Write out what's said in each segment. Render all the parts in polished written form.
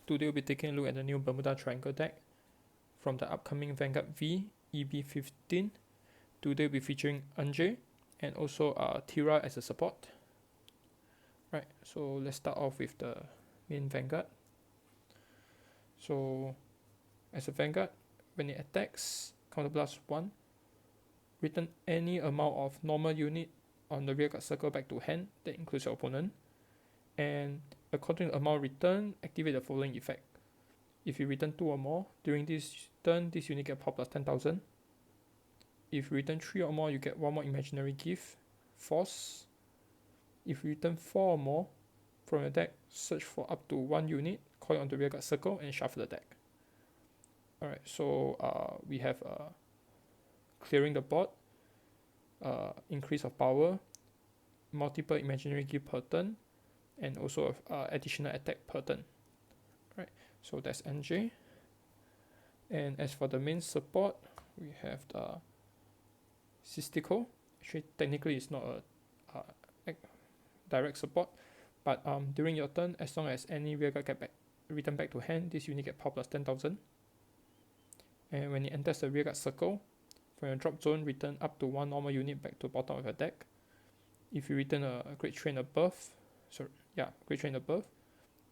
Today we'll be taking a look at the new Bermuda Triangle deck from the upcoming Vanguard VG-V-EB15. Today we'll be featuring Ange and also Tirua as a support. Right, so let's start off with the main Vanguard. So as a Vanguard, when it attacks, counterblast 1, return any amount of normal unit on the rearguard circle back to hand, that includes your opponent, and according to amount returned, activate the following effect. If you return 2 or more, during this turn, this unit get power plus 10,000. If you return 3 or more, you get 1 more imaginary gift, force. If you return 4 or more from your deck, search for up to 1 unit, call it on the rearguard circle, and shuffle the deck. Alright, so we have clearing the board, increase of power, multiple imaginary gift per turn, and also additional attack per turn. Right, so that's Ange. And as for the main support, we have the Cystical. Actually, technically it's not a direct support, but during your turn, as long as any rearguard get return back to hand, this unit get power plus 10,000. And when it enters the rearguard circle, from your drop zone, return up to 1 normal unit back to the bottom of your deck. If you return a grade 3 and above, grade 3 and above,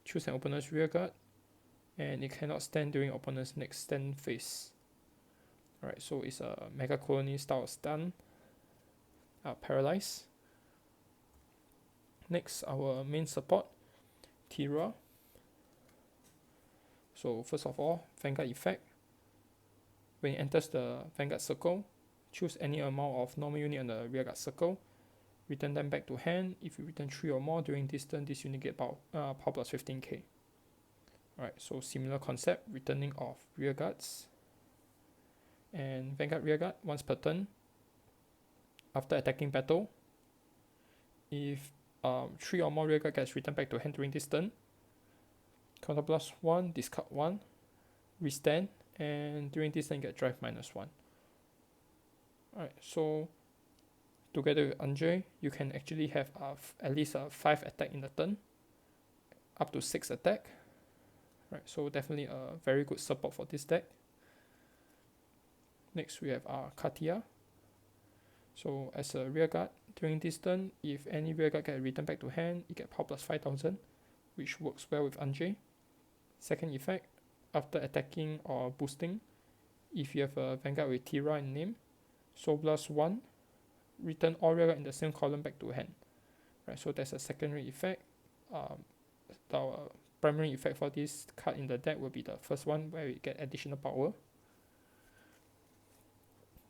choose an opponent's rearguard, and it cannot stand during opponent's next stand phase. Alright, so it's a Mega Colony style stun, paralyze. Next, our main support, Tirua. So first of all, Vanguard effect. When it enters the Vanguard circle, choose any amount of normal unit on the rearguard circle, return them back to hand. If you return 3 or more during this turn, this unit get power plus 15k. Alright, so similar concept, returning of rearguards. And Vanguard rearguard once per turn. After attacking battle, if 3 or more rearguard gets returned back to hand during this turn, counterblast 1, discard 1, restand, and during this turn get drive -1. Alright, so together with Ange, you can actually have at least 5 attack in the turn, up to 6 attack. Right, so definitely a very good support for this deck. Next we have Katia. So as a rearguard, during this turn, if any rearguard get returned back to hand, you get power plus 5,000, which works well with Ange. Second effect, after attacking or boosting, if you have a Vanguard with Tirua in name, Soul Blast 1, return all rearguard in the same column back to hand. Right, so that's a secondary effect. The primary effect for this card in the deck will be the first one, where we get additional power.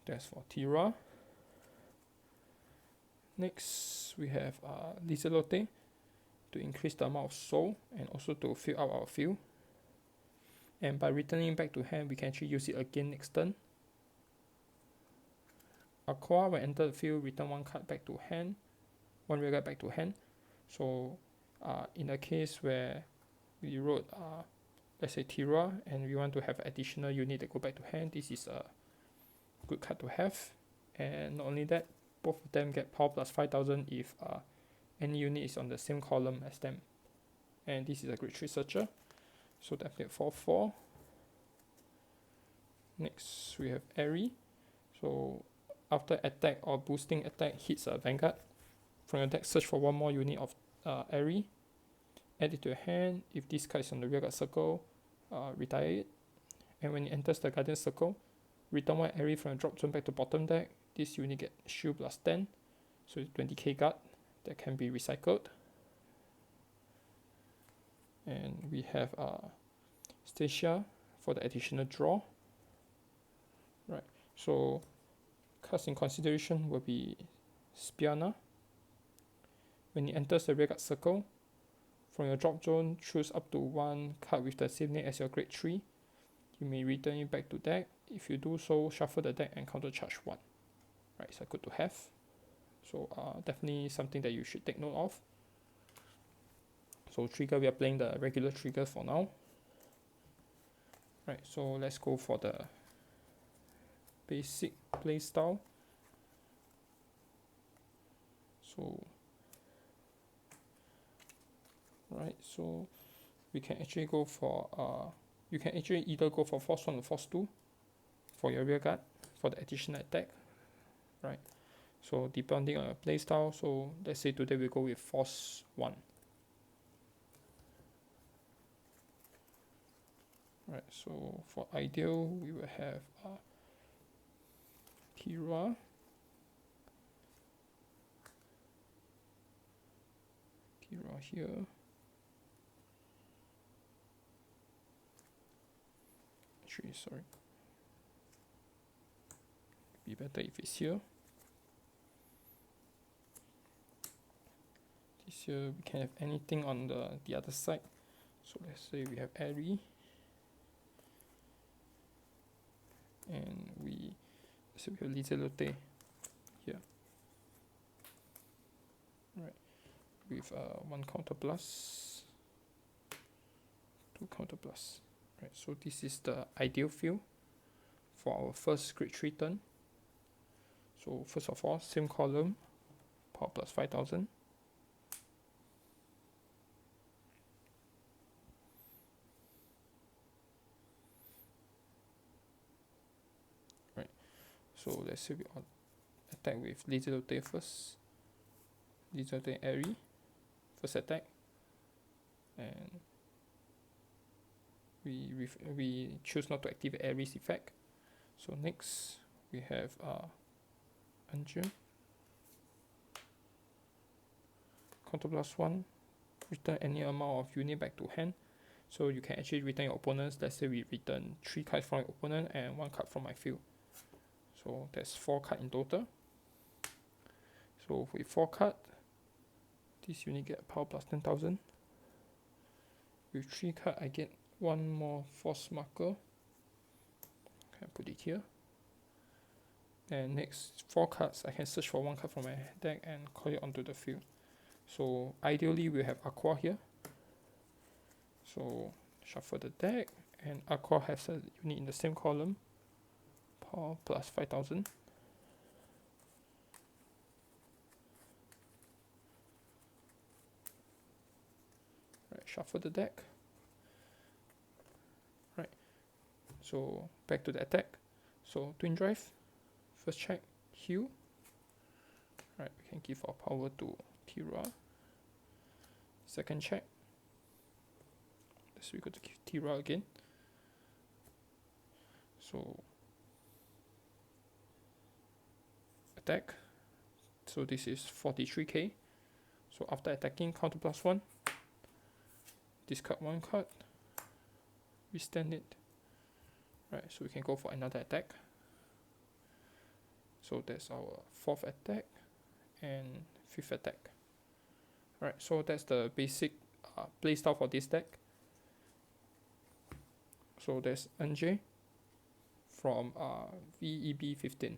That's for Tirua. Next, we have Lizelote to increase the amount of soul and also to fill out our field. And by returning back to hand, we can actually use it again next turn. Aqua, when enter the field, return 1 card back to hand, 1 rearguard back to hand. So in a case where we wrote let's say Tirua, and we want to have additional unit that go back to hand, this is a good card to have. And not only that, both of them get power plus 5,000 if any unit is on the same column as them. And this is a grade 3 searcher, so definitely 4/4. Next we have Airy. So after attack or boosting attack hits a Vanguard, from your deck search for 1 more unit of Airy, add it to your hand. If this card is on the rearguard circle, retire it. And when it enters the Guardian circle, return 1 Airy from the drop zone back to bottom deck. This unit get shield plus 10, so it's 20k guard that can be recycled. And we have Stacia for the additional draw. Right, so cards in consideration will be Spiana. When it enters the rearguard circle, from your drop zone, choose up to 1 card with the same name as your grade 3. You may return it back to deck. If you do so, shuffle the deck and countercharge 1. Right, so good to have. So definitely something that you should take note of. So trigger, we are playing the regular trigger for now. Right, so let's go for the basic play style. So right, so we can actually go for you can actually either go for force 1 or force 2 for your rear guard for the additional attack, right? So depending on your playstyle, so let's say today we go with force 1. Right, so for ideal, we will have Tirua, here. Actually, sorry. Be better if it's here. This here we can have anything on the other side. So let's say we have airy, and we have Lizelote here, right, with 1 counter plus, 2 counter plus, right. So this is the ideal field for our first grade 3 turn. So first of all, same column, power plus 5000. Right. So let's say we attack with Lizelote first. Lizelote airy, first attack, and we choose not to activate Aries effect. So next we have Ange, counter plus 1, return any amount of unit back to hand. So you can actually return your opponents. Let's say we return 3 cards from your opponent and 1 card from my field. So that's 4 cards in total. So with 4 cards, this unit get power plus 10,000. With 3 cards, I get 1 more force marker. Can put it here. And next 4 cards, I can search for 1 card from my deck and call it onto the field. So ideally we have Aqua here. So shuffle the deck, and Aqua has a unit in the same column. Power plus 5000. Right, shuffle the deck. Right. So back to the attack. So twin drive. First check, heal. Right, we can give our power to Tirua. Second check. So we go to Tirua again. So attack. So this is 43k. So after attacking, counter plus 1. Discard 1 card. We stand it. Right, so we can go for another attack. So that's our 4th attack and 5th attack. Right, so that's the basic playstyle for this deck. So there's Ange from VG-V-EB15.